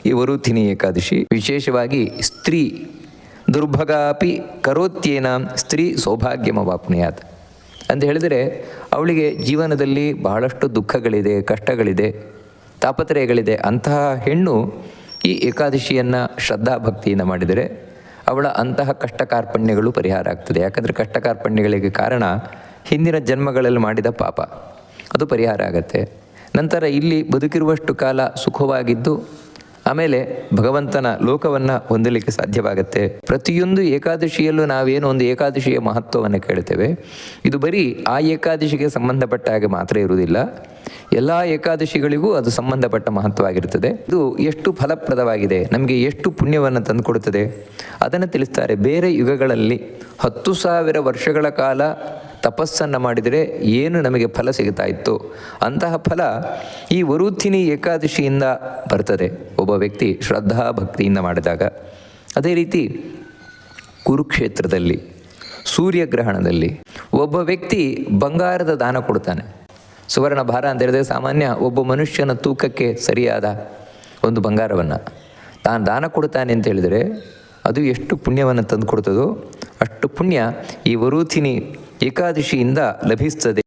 ಈ ವರುಥಿನಿ ಏಕಾದಶಿ. ವಿಶೇಷವಾಗಿ ಸ್ತ್ರೀ ದುರ್ಭಗಾಪಿ ಕರೋತ್ಯೇನ ಸ್ತ್ರೀ ಸೌಭಾಗ್ಯಮವಾಪ್ನುಯಾತ್ ಅಂತ ಹೇಳಿದರೆ, ಅವಳಿಗೆ ಜೀವನದಲ್ಲಿ ಬಹಳಷ್ಟು ದುಃಖಗಳಿದೆ, ಕಷ್ಟಗಳಿದೆ, ತಾಪತ್ರಯಗಳಿದೆ. ಅಂತಹ ಹೆಣ್ಣು ಈ ಏಕಾದಶಿಯನ್ನು ಶ್ರದ್ಧಾಭಕ್ತಿಯಿಂದ ಮಾಡಿದರೆ ಅವಳ ಅಂತಹ ಕಷ್ಟ ಕಾರ್ಪಣ್ಯಗಳು ಪರಿಹಾರ ಆಗ್ತದೆ. ಯಾಕಂದರೆ ಕಷ್ಟ ಕಾರ್ಪಣ್ಯಗಳಿಗೆ ಕಾರಣ ಹಿಂದಿನ ಜನ್ಮಗಳಲ್ಲಿ ಮಾಡಿದ ಪಾಪ, ಅದು ಪರಿಹಾರ ಆಗತ್ತೆ. ನಂತರ ಇಲ್ಲಿ ಬದುಕಿರುವಷ್ಟು ಕಾಲ ಸುಖವಾಗಿದ್ದು ಆಮೇಲೆ ಭಗವಂತನ ಲೋಕವನ್ನು ಹೊಂದಲಿಕ್ಕೆ ಸಾಧ್ಯವಾಗತ್ತೆ. ಪ್ರತಿಯೊಂದು ಏಕಾದಶಿಯಲ್ಲೂ ನಾವೇನು ಒಂದು ಏಕಾದಶಿಯ ಮಹತ್ವವನ್ನು ಕೇಳ್ತೇವೆ, ಇದು ಬರೀ ಆ ಏಕಾದಶಿಗೆ ಸಂಬಂಧಪಟ್ಟ ಹಾಗೆ ಮಾತ್ರ ಇರುವುದಿಲ್ಲ, ಎಲ್ಲ ಏಕಾದಶಿಗಳಿಗೂ ಅದು ಸಂಬಂಧಪಟ್ಟ ಮಹತ್ವ ಆಗಿರ್ತದೆ. ಇದು ಎಷ್ಟು ಫಲಪ್ರದವಾಗಿದೆ, ನಮಗೆ ಎಷ್ಟು ಪುಣ್ಯವನ್ನು ತಂದುಕೊಡುತ್ತದೆ ಅದನ್ನು ತಿಳಿಸ್ತಾರೆ. ಬೇರೆ ಯುಗಗಳಲ್ಲಿ 10,000 ವರ್ಷಗಳ ಕಾಲ ತಪಸ್ಸನ್ನು ಮಾಡಿದರೆ ಏನು ನಮಗೆ ಫಲ ಸಿಗ್ತಾ ಇತ್ತು, ಅಂತಹ ಫಲ ಈ ವರುಥಿನಿ ಏಕಾದಶಿಯಿಂದ ಬರ್ತದೆ ಒಬ್ಬ ವ್ಯಕ್ತಿ ಶ್ರದ್ಧಾ ಭಕ್ತಿಯಿಂದ ಮಾಡಿದಾಗ. ಅದೇ ರೀತಿ ಕುರುಕ್ಷೇತ್ರದಲ್ಲಿ ಸೂರ್ಯಗ್ರಹಣದಲ್ಲಿ ಒಬ್ಬ ವ್ಯಕ್ತಿ ಬಂಗಾರದ ದಾನ ಕೊಡ್ತಾನೆ. ಸುವರ್ಣ ಭಾರ ಅಂತ ಹೇಳಿದ್ರೆ ಸಾಮಾನ್ಯ ಒಬ್ಬ ಮನುಷ್ಯನ ತೂಕಕ್ಕೆ ಸರಿಯಾದ ಒಂದು ಬಂಗಾರವನ್ನು ತಾನು ದಾನ ಕೊಡ್ತಾನೆ ಅಂತ ಹೇಳಿದರೆ ಅದು ಎಷ್ಟು ಪುಣ್ಯವನ್ನು ತಂದು ಕೊಡ್ತದೋ ಅಷ್ಟು ಪುಣ್ಯ ಈ ವರುಥಿನಿ ಏಕಾದಶಿಯಿಂದ ಲಭಿಸ್ತದೆ.